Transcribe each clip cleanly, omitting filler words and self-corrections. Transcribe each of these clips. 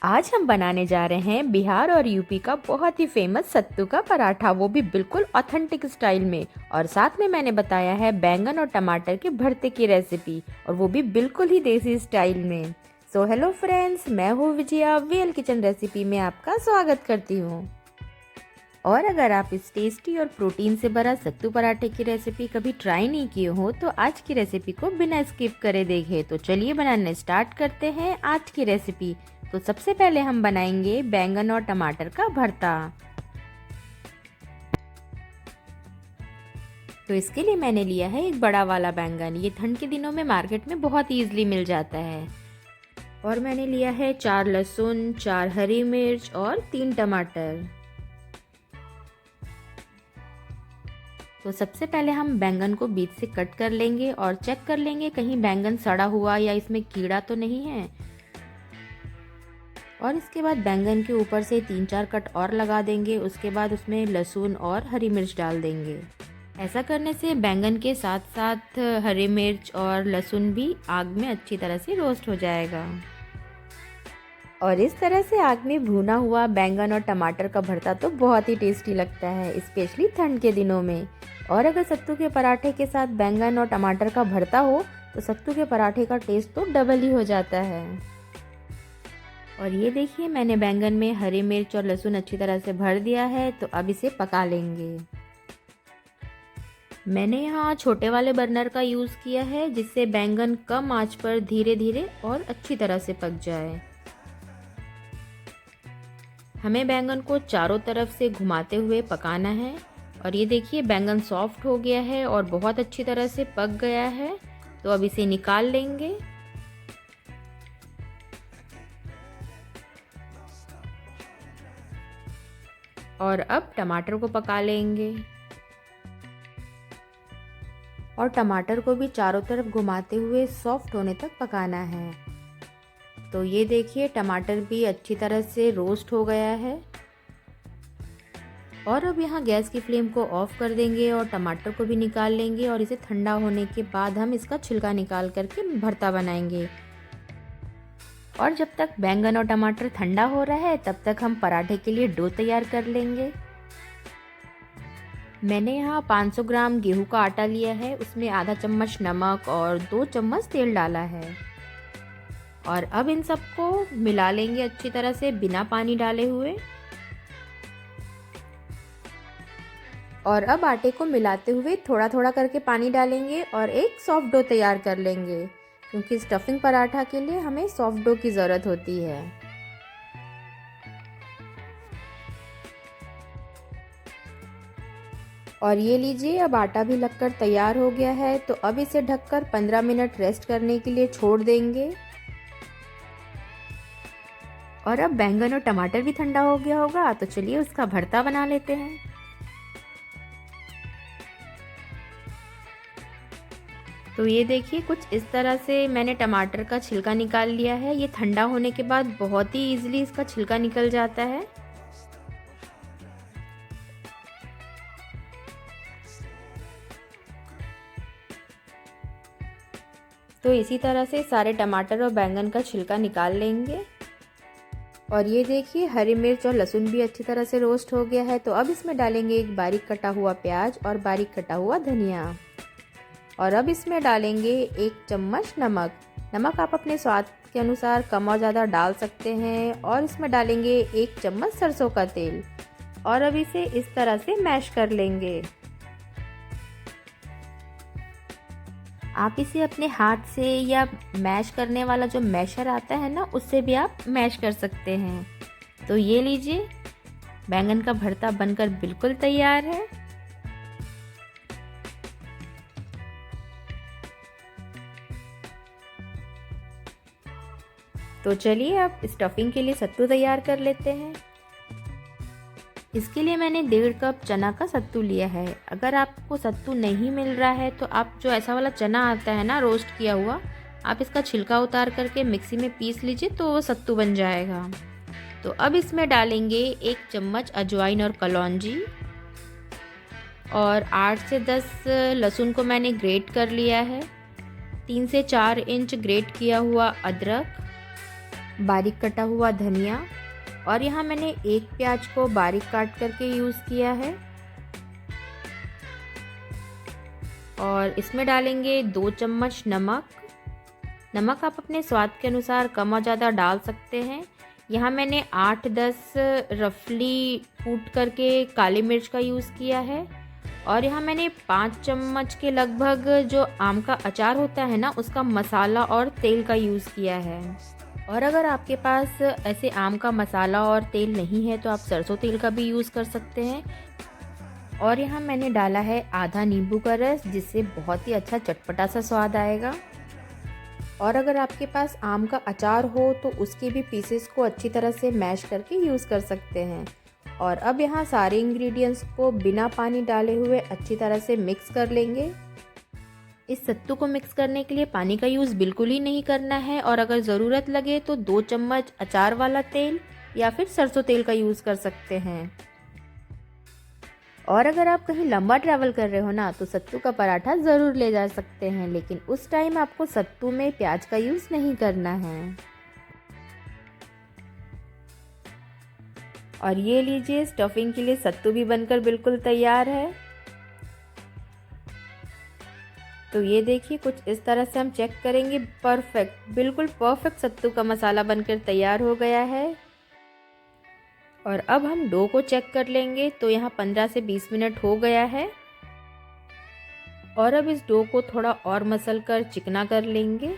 आज हम बनाने जा रहे हैं बिहार और यूपी का बहुत ही फेमस सत्तू का पराठा, वो भी बिल्कुल ऑथेंटिक स्टाइल में। और साथ में मैंने बताया है बैंगन और टमाटर के भरते की रेसिपी, और वो भी बिल्कुल ही देसी स्टाइल में। सो हेलो फ्रेंड्स, मैं हूँ विजया, वीएल किचन रेसिपी में आपका स्वागत करती हूँ। और अगर आप इस टेस्टी और प्रोटीन से भरा सत्तू पराठे की रेसिपी कभी ट्राई नहीं किए हो तो आज की रेसिपी को बिना स्किप करे देखें। तो चलिए बनाने स्टार्ट करते हैं आज की रेसिपी। तो सबसे पहले हम बनाएंगे बैंगन और टमाटर का भरता। तो इसके लिए मैंने लिया है एक बड़ा वाला बैंगन। ये ठंड के दिनों में मार्केट में बहुत ईजिली मिल जाता है। और मैंने लिया है 4 लहसुन, 4 हरी मिर्च और 3 टमाटर। तो सबसे पहले हम बैंगन को बीच से कट कर लेंगे और चेक कर लेंगे कहीं बैंगन सड़ा हुआ या इसमें कीड़ा तो नहीं है। और इसके बाद बैंगन के ऊपर से 3-4 कट और लगा देंगे। उसके बाद उसमें लहसुन और हरी मिर्च डाल देंगे। ऐसा करने से बैंगन के साथ साथ हरी मिर्च और लहसुन भी आग में अच्छी तरह से रोस्ट हो जाएगा। और इस तरह से आग में भुना हुआ बैंगन और टमाटर का भरता तो बहुत ही टेस्टी लगता है, स्पेशली ठंड के दिनों में। और अगर सत्तू के पराठे के साथ बैंगन और टमाटर का भरता हो तो सत्तू के पराठे का टेस्ट तो डबल ही हो जाता है। और ये देखिए, मैंने बैंगन में हरी मिर्च और लहसुन अच्छी तरह से भर दिया है। तो अब इसे पका लेंगे। मैंने यहाँ छोटे वाले बर्नर का यूज़ किया है, जिससे बैंगन कम आंच पर धीरे धीरे और अच्छी तरह से पक जाए। हमें बैंगन को चारों तरफ से घुमाते हुए पकाना है। और ये देखिए, बैंगन सॉफ्ट हो गया है और बहुत अच्छी तरह से पक गया है। तो अब इसे निकाल लेंगे। और अब टमाटर को पका लेंगे। और टमाटर को भी चारों तरफ घुमाते हुए सॉफ्ट होने तक पकाना है। तो ये देखिए, टमाटर भी अच्छी तरह से रोस्ट हो गया है। और अब यहाँ गैस की फ्लेम को ऑफ कर देंगे और टमाटर को भी निकाल लेंगे। और इसे ठंडा होने के बाद हम इसका छिलका निकाल करके भरता बनाएंगे। और जब तक बैंगन और टमाटर ठंडा हो रहा है तब तक हम पराठे के लिए डो तैयार कर लेंगे। मैंने यहाँ 500 ग्राम गेहूं का आटा लिया है। उसमें आधा चम्मच नमक और 2 चम्मच तेल डाला है। और अब इन सबको मिला लेंगे अच्छी तरह से बिना पानी डाले हुए। और अब आटे को मिलाते हुए थोड़ा थोड़ा करके पानी डालेंगे और एक सॉफ्ट डो तैयार कर लेंगे, क्योंकि स्टफिंग पराठा के लिए हमें सॉफ्ट डो की ज़रूरत होती है। और ये लीजिए, अब आटा भी लगकर तैयार हो गया है। तो अब इसे ढककर 15 मिनट रेस्ट करने के लिए छोड़ देंगे। और अब बैंगन और टमाटर भी ठंडा हो गया होगा, तो चलिए उसका भरता बना लेते हैं। तो ये देखिए, कुछ इस तरह से मैंने टमाटर का छिलका निकाल लिया है। ये ठंडा होने के बाद बहुत ही इजीली इसका छिलका निकल जाता है। तो इसी तरह से सारे टमाटर और बैंगन का छिलका निकाल लेंगे। और ये देखिए, हरी मिर्च और लहसुन भी अच्छी तरह से रोस्ट हो गया है। तो अब इसमें डालेंगे एक बारीक कटा हुआ प्याज और बारीक कटा हुआ धनिया। और अब इसमें डालेंगे 1 चम्मच नमक। नमक आप अपने स्वाद के अनुसार कम और ज़्यादा डाल सकते हैं। और इसमें डालेंगे 1 चम्मच सरसों का तेल। और अब इसे इस तरह से मैश कर लेंगे। आप इसे अपने हाथ से या मैश करने वाला जो मैशर आता है ना, उससे भी आप मैश कर सकते हैं। तो ये लीजिए, बैंगन का भरता बनकर बिल्कुल तैयार है। तो चलिए अब स्टफिंग के लिए सत्तू तैयार कर लेते हैं। इसके लिए मैंने 1.5 कप चना का सत्तू लिया है। अगर आपको सत्तू नहीं मिल रहा है तो आप जो ऐसा वाला चना आता है ना, रोस्ट किया हुआ, आप इसका छिलका उतार करके मिक्सी में पीस लीजिए तो वो सत्तू बन जाएगा। तो अब इसमें डालेंगे 1 चम्मच अजवाइन और कलौंजी। और 8 से 10 लहसुन को मैंने ग्रेट कर लिया है। 3 से 4 इंच ग्रेट किया हुआ अदरक। बारीक कटा हुआ धनिया और यहाँ मैंने एक प्याज को बारीक काट करके यूज़ किया है। और इसमें डालेंगे 2 चम्मच नमक। नमक आप अपने स्वाद के अनुसार कम और ज़्यादा डाल सकते हैं। यहाँ मैंने 8-10 रफली कूट करके काली मिर्च का यूज़ किया है। और यहाँ मैंने 5 चम्मच के लगभग जो आम का अचार होता है ना, उसका मसाला और तेल का यूज़ किया है। और अगर आपके पास ऐसे आम का मसाला और तेल नहीं है तो आप सरसों तेल का भी यूज़ कर सकते हैं। और यहाँ मैंने डाला है आधा नींबू का रस, जिससे बहुत ही अच्छा चटपटा सा स्वाद आएगा। और अगर आपके पास आम का अचार हो तो उसके भी पीसेस को अच्छी तरह से मैश करके यूज़ कर सकते हैं। और अब यहाँ सारे इंग्रेडिएंट्स को बिना पानी डाले हुए अच्छी तरह से मिक्स कर लेंगे। इस सत्तू को मिक्स करने के लिए पानी का यूज़ बिल्कुल ही नहीं करना है। और अगर ज़रूरत लगे तो 2 चम्मच अचार वाला तेल या फिर सरसों तेल का यूज़ कर सकते हैं। और अगर आप कहीं लंबा ट्रैवल कर रहे हो ना, तो सत्तू का पराठा ज़रूर ले जा सकते हैं, लेकिन उस टाइम आपको सत्तू में प्याज का यूज़ नहीं करना है। और ये लीजिए, स्टफिंग के लिए सत्तू भी बनकर बिल्कुल तैयार है। तो ये देखिए, कुछ इस तरह से हम चेक करेंगे। परफेक्ट, बिल्कुल परफेक्ट सत्तू का मसाला बनकर तैयार हो गया है। और अब हम डो को चेक कर लेंगे। तो यहाँ 15 से 20 मिनट हो गया है। और अब इस डो को थोड़ा और मसल कर चिकना कर लेंगे।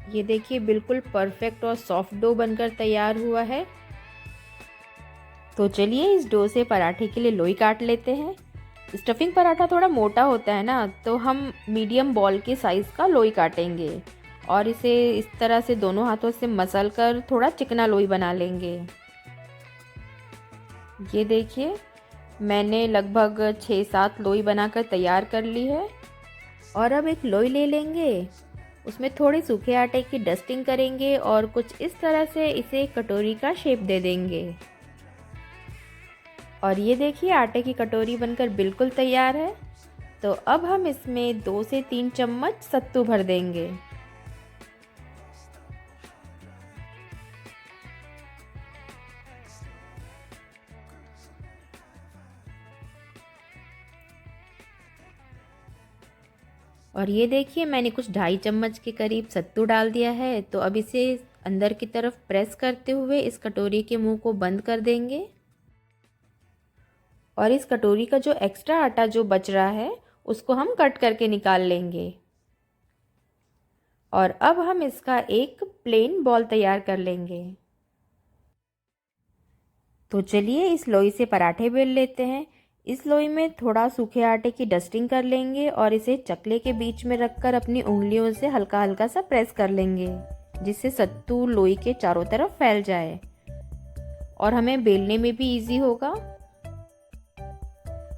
ये देखिए, बिल्कुल परफेक्ट और सॉफ्ट डो बनकर तैयार हुआ है। तो चलिए इस डो से पराठे के लिए लोई काट लेते हैं। स्टफिंग पराठा थोड़ा मोटा होता है ना, तो हम मीडियम बॉल के साइज़ का लोई काटेंगे और इसे इस तरह से दोनों हाथों से मसल कर थोड़ा चिकना लोई बना लेंगे। ये देखिए, मैंने लगभग 6-7 लोई बनाकर तैयार कर ली है। और अब एक लोई ले लेंगे, उसमें थोड़े सूखे आटे की डस्टिंग करेंगे और कुछ इस तरह से इसे कटोरी का शेप दे देंगे। और ये देखिए, आटे की कटोरी बनकर बिल्कुल तैयार है। तो अब हम इसमें 2 से 3 चम्मच सत्तू भर देंगे। और ये देखिए, मैंने कुछ 2.5 चम्मच के करीब सत्तू डाल दिया है। तो अब इसे अंदर की तरफ प्रेस करते हुए इस कटोरी के मुंह को बंद कर देंगे। और इस कटोरी का जो एक्स्ट्रा आटा जो बच रहा है, उसको हम कट करके निकाल लेंगे। और अब हम इसका एक प्लेन बॉल तैयार कर लेंगे। तो चलिए इस लोई से पराठे बेल लेते हैं। इस लोई में थोड़ा सूखे आटे की डस्टिंग कर लेंगे और इसे चकले के बीच में रखकर अपनी उंगलियों से हल्का हल्का सा प्रेस कर लेंगे, जिससे सत्तू लोई के चारों तरफ फैल जाए और हमें बेलने में भी इजी होगा।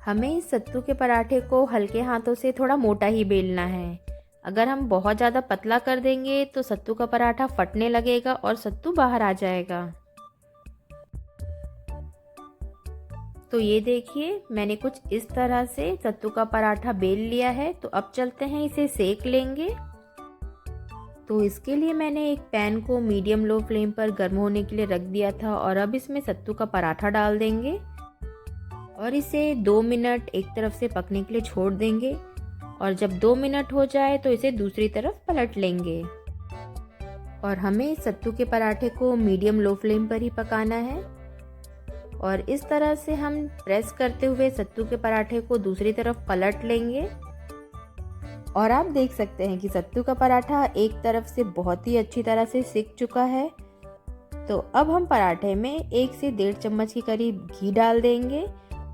हमें इस सत्तू के पराठे को हल्के हाथों से थोड़ा मोटा ही बेलना है। अगर हम बहुत ज़्यादा पतला कर देंगे तो सत्तू का पराठा फटने लगेगा और सत्तू बाहर आ जाएगा। तो ये देखिए, मैंने कुछ इस तरह से सत्तू का पराठा बेल लिया है। तो अब चलते हैं इसे सेक लेंगे। तो इसके लिए मैंने एक पैन को मीडियम लो फ्लेम पर गर्म होने के लिए रख दिया था और अब इसमें सत्तू का पराठा डाल देंगे और इसे 2 मिनट एक तरफ से पकने के लिए छोड़ देंगे। और जब 2 मिनट हो जाए तो इसे दूसरी तरफ पलट लेंगे। और हमें सत्तू के पराठे को मीडियम लो फ्लेम पर ही पकाना है। और इस तरह से हम प्रेस करते हुए सत्तू के पराठे को दूसरी तरफ पलट लेंगे। और आप देख सकते हैं कि सत्तू का पराठा एक तरफ से बहुत ही अच्छी तरह से सिक चुका है। तो अब हम पराठे में 1 से 1.5 चम्मच के करीब घी डाल देंगे।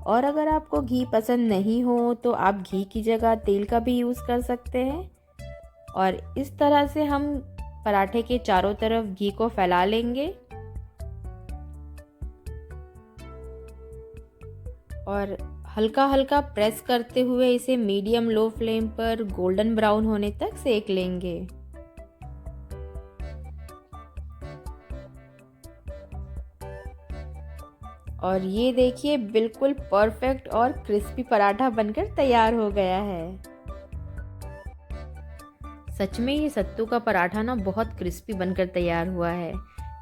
और अगर आपको घी पसंद नहीं हो तो आप घी की जगह तेल का भी यूज़ कर सकते हैं। और इस तरह से हम पराठे के चारों तरफ घी को फैला लेंगे और हल्का हल्का प्रेस करते हुए इसे मीडियम लो फ्लेम पर गोल्डन ब्राउन होने तक सेक लेंगे। और ये देखिए बिल्कुल परफेक्ट और क्रिस्पी पराठा बनकर तैयार हो गया है। सच में ये सत्तू का पराठा ना बहुत क्रिस्पी बनकर तैयार हुआ है।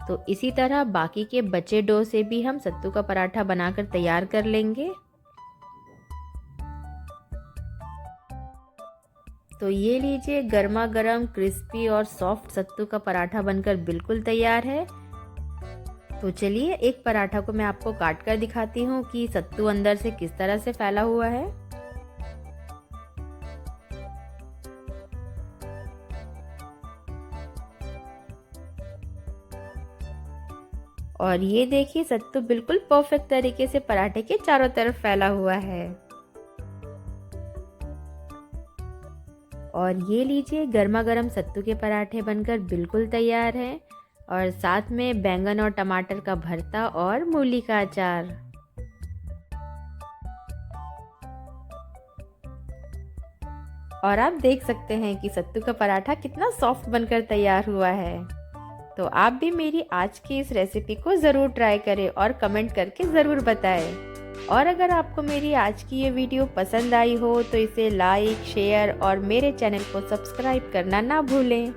तो इसी तरह बाकी के बचे डो से भी हम सत्तू का पराठा बनाकर तैयार कर लेंगे। तो ये लीजिए गर्मा गर्म क्रिस्पी और सॉफ्ट सत्तू का पराठा बनकर बिल्कुल तैयार है। तो चलिए एक पराठा को मैं आपको काट कर दिखाती हूँ कि सत्तू अंदर से किस तरह से फैला हुआ है। और ये देखिए सत्तू बिल्कुल परफेक्ट तरीके से पराठे के चारों तरफ फैला हुआ है। और ये लीजिए गर्मा गर्म सत्तू के पराठे बनकर बिल्कुल तैयार हैं और साथ में बैंगन और टमाटर का भरता और मूली का अचार। और आप देख सकते हैं कि सत्तू का पराठा कितना सॉफ्ट बनकर तैयार हुआ है। तो आप भी मेरी आज की इस रेसिपी को ज़रूर ट्राई करें और कमेंट करके ज़रूर बताएं। और अगर आपको मेरी आज की ये वीडियो पसंद आई हो तो इसे लाइक, शेयर और मेरे चैनल को सब्सक्राइब करना ना भूलें।